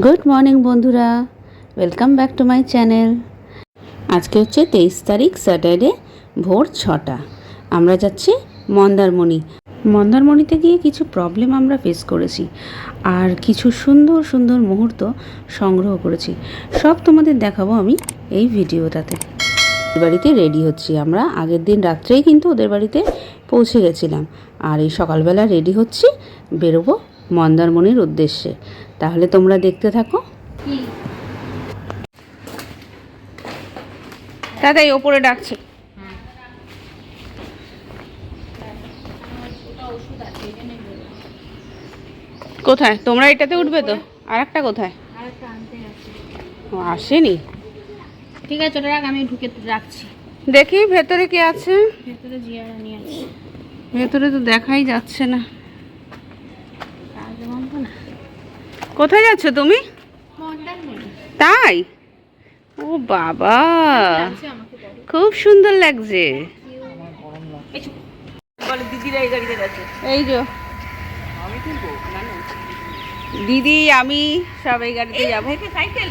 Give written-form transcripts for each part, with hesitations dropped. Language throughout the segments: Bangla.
গুড মর্নিং বন্ধুরা, welcome back to my channel. আজকে হচ্ছে 23 তারিখ, স্যাটারডে, ভোর 6টা। আমরা যাচ্ছি মন্দারমণি। মন্দারমণিতে গিয়ে কিছু প্রবলেম আমরা ফেস করেছি আর কিছু সুন্দর সুন্দর মুহূর্ত সংগ্রহ করেছি। সব তোমাদের দেখাবো আমি এই ভিডিওটাতে। ওদের বাড়িতে রেডি হচ্ছি আমরা, আগের দিন রাত্রেই কিন্তু ওদের বাড়িতে পৌঁছে গেছিলাম। আর এই সকালবেলা রেডি হচ্ছি, বেরোবো মন্দারমণির উদ্দেশ্যে। তাহলে তোমরা দেখতে থাকো। দাদাই ওপরে ডাকছে। কোথায় তোমরা? এটাতে উঠবে তো? আর একটা কোথায়? ও আসেনি। ঠিক আছে, ওটা রাখ, আমি ঢুকে রাখছি। দেখি ভেতরে কে আছে। ভেতরে জিয়া রানী আছে। ভেতরে তো দেখাই যাচ্ছে না। কোথায় যাচ্ছ তুমি? তাই? ও বাবা, খুব সুন্দর লাগছে। এই যে দিদি আমি সব এই গাড়িতে যাবো। সাইকেল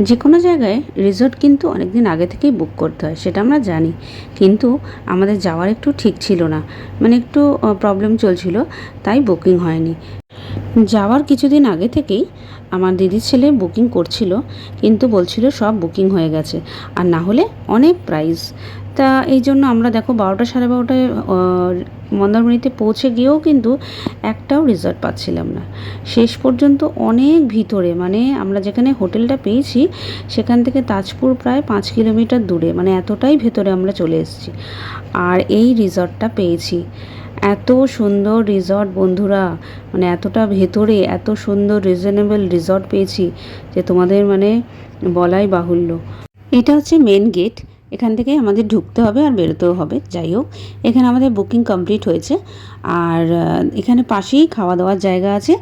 যে কোনো জায়গায় রিসর্ট কিন্তু অনেক দিন আগে থেকেই বুক করতে হয়, সেটা আমরা জানি। কিন্তু আমাদের যাওয়ার একটু ঠিক ছিল না, মানে একটু প্রবলেম চলছিল, তাই বুকিং হয়নি। যাওয়ার কিছুদিন আগে থেকেই আমার দিদির ছেলে বুকিং করছিল, কিন্তু বলছিল সব বুকিং হয়ে গেছে, আর না হলে অনেক প্রাইস। তা এই জন্য আমরা দেখো 12টা সাড়ে 12টায় মন্দারমণিতে পৌঁছে গিয়েও কিন্তু একটাও রিসর্ট পাচ্ছিলাম না। শেষ পর্যন্ত অনেক ভিতরে, মানে আমরা যেখানে হোটেলটা পেয়েছি সেখান থেকে তাজপুর প্রায় 5 কিলোমিটার দূরে, মানে এতটাই ভেতরে আমরা চলে এসেছি। আর এই রিসর্টটা পেয়েছি। এত সুন্দর রিসর্ট বন্ধুরা, মানে এতটা ভেতরে এত সুন্দর রিজনেবল রিসর্ট পেয়েছি যে তোমাদের মানে বলাই বাহুল্য। এটা হচ্ছে মেন গেট, এখান থেকে আমাদের ঢুকতে হবে আর বেরোতেও হবে। যাই হোক, এখানে আমাদের বুকিং কমপ্লিট হয়েছে। আর এখানে পাশেই খাওয়া দাওয়ার জায়গা আছে,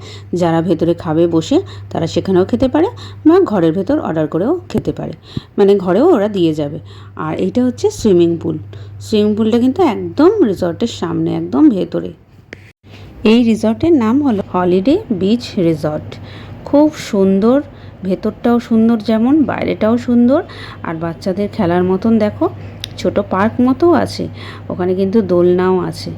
যারা ভেতরে খাবে বসে তারা সেখানেও খেতে পারে, বা ঘরের ভেতর অর্ডার করেও খেতে পারে, মানে ঘরেও ওরা দিয়ে যাবে। আর এইটা হচ্ছে সুইমিং পুল। সুইমিং পুলটা কিন্তু একদম রিসর্টের সামনে, একদম ভেতরে। এই রিসর্টের নাম হলো হলিডে বিচ রিসর্ট। খুব সুন্দর, ভেতরটাও সুন্দর যেমন, বাইরেটাও সুন্দর। আর বাচ্চাদের খেলার মতন দেখো ছোট পার্ক মতো আছে, ওখানে কিন্তু দোলনাও আছে।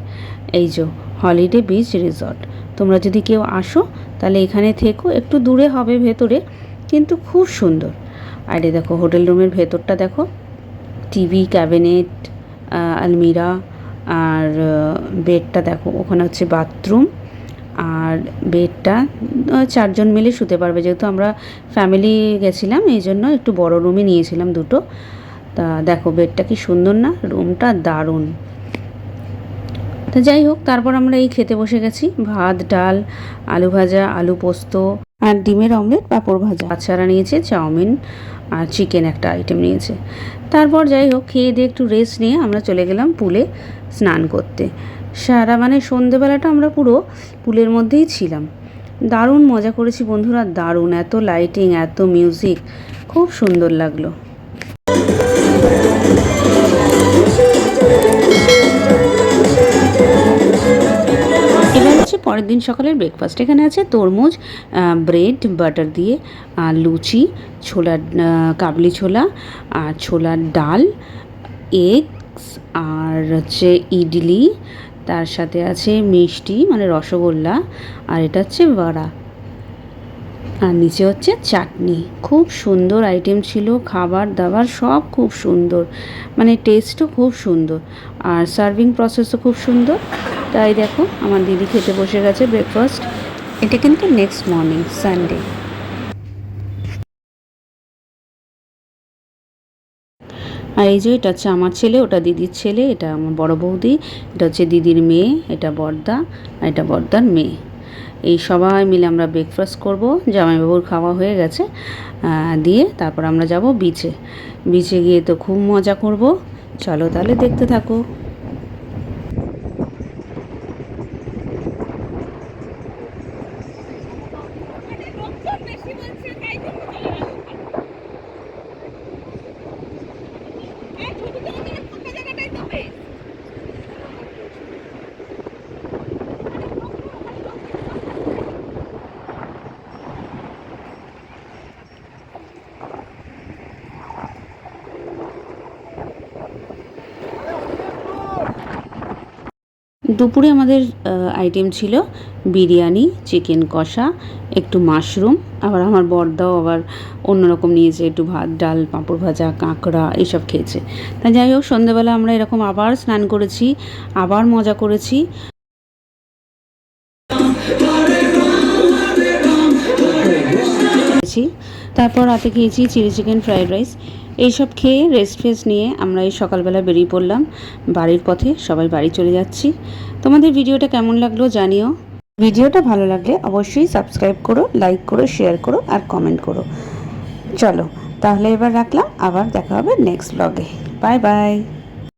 এই যে হলিডে বিচ রিসর্ট, তোমরা যদি কেউ আসো তাহলে এখানে থেকো। একটু দূরে হবে ভেতরে, কিন্তু খুব সুন্দর। আর এই দেখো হোটেল রুমের ভেতরটা দেখো, টিভি, ক্যাবিনেট, আলমিরা, আর বেডটা দেখো, ওখানে হচ্ছে বাথরুম। আর বেডটা 4 জন মিলে শুতে পারবে, যেহেতু আমরা ফ্যামিলি গেছিলাম এই জন্য একটু বড় রুমই নিয়েছিলাম দুটো। তা দেখো বেডটা কি সুন্দর না, রুমটা দারুণ। তা যাই হোক, তারপর আমরা এই খেতে বসে গেছি। ভাত, ডাল, আলু ভাজা, আলু পোস্ত, আর ডিমের অমলেট, পাঁপড় ভাজা। বাচ্চারা নিয়েছে চাউমিন আর চিকেন একটা আইটেম নিয়েছে। তারপর যাই হোক খেয়ে দিয়ে একটু রেস্ট নিয়ে আমরা চলে গেলাম পুলে স্নান করতে। সারা মানে সন্ধেবেলাটা আমরা পুরো পুলের মধ্যেই ছিলাম। দারুণ মজা করেছি বন্ধুরা, দারুণ। এত লাইটিং, এত মিউজিক, খুব সুন্দর লাগলো। এবার হচ্ছে পরের দিন সকালের ব্রেকফাস্ট। এখানে আছে তরমুজ, ব্রেড বাটার দিয়ে, লুচি, ছোলার কাবলি ছোলা, আর ছোলার ডাল, এগস, আর হচ্ছে ইডলি, তার সাথে আছে মিষ্টি মানে রসগোল্লা, আর এটা হচ্ছে বড়া, আর নিচে হচ্ছে চাটনি। খুব সুন্দর আইটেম ছিল, খাবার দাবার সব খুব সুন্দর, মানে টেস্টও খুব সুন্দর, আর সার্ভিং প্রসেসও খুব সুন্দর। তাই দেখো আমার দিদি খেতে বসে গেছে ব্রেকফাস্ট। এটা কিন্তু নেক্সট মর্নিং, সানডে। আর এই যে এটা হচ্ছে আমার ছেলে, ওটা দিদির ছেলে, এটা আমার বড় বৌদি, এটা হচ্ছে দিদির মেয়ে, এটা বড়দা, আর এটা বড়দার মেয়ে। এই সবাই মিলে আমরা ব্রেকফাস্ট করব। জামাইবাবুর খাওয়া হয়ে গেছে, দিয়ে তারপর আমরা যাব বিচে। বিচে গিয়ে তো খুব মজা করব। চলো তাহলে দেখতে থাকো। দুপুরে আমাদের আইটেম ছিল বিরিয়ানি, চিকেন কষা, একটু মাশরুম, আবার আমার বড়দাও আবার অন্যরকম নিয়েছে, একটু ভাত, ডাল, পাঁপড় ভাজা, কাঁকড়া এইসব খেয়েছে। তা যাই হোক, সন্ধ্যেবেলা আমরা এরকম আবার স্নান করেছি, আবার মজা করেছি। তারপর রাতে খেয়েছি চিলি চিকেন, ফ্রাইড রাইস। এইসব খেয়ে রেস্ট ফেস্ট নিয়ে আমরা এই সকালবেলা বেরিয়ে পড়লাম বাড়ির পথে। সবাই বাড়ি চলে যাচ্ছি। তোমাদের ভিডিওটা কেমন লাগলো জানিও। ভিডিওটা ভালো লাগলে অবশ্যই সাবস্ক্রাইব করো, লাইক করো, শেয়ার করো আর কমেন্ট করো। চলো তাহলে এবার রাখলাম, আবার দেখা হবে নেক্সট ব্লগে। Bye bye.